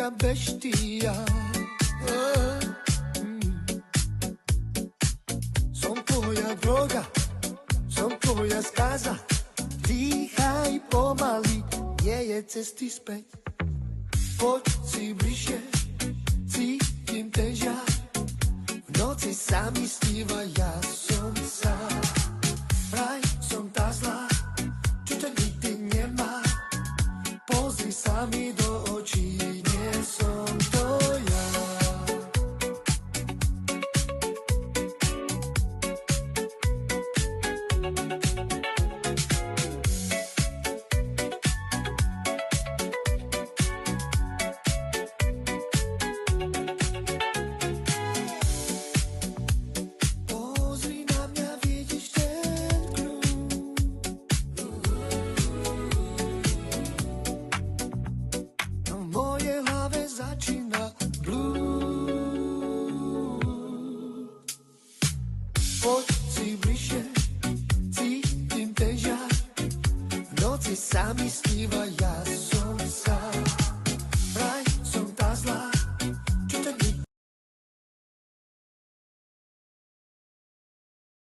Única bestia. Som tvoja droga, som tvoja skaza. Dýchaj pomaly, nie je cesty späť. Poď si bližšie, cítim ten žiar. V noci sa mi sníva, ja som sám. Vraj som tá zlá, čo ťa nikdy nemá. Pozri sa mi do očí, nie som to ja. Pozri na mňa, vidíš ten kľúč. V mojej hlave začína blúd. Poď si bližšie, cítim ten žiar. V noci sa mi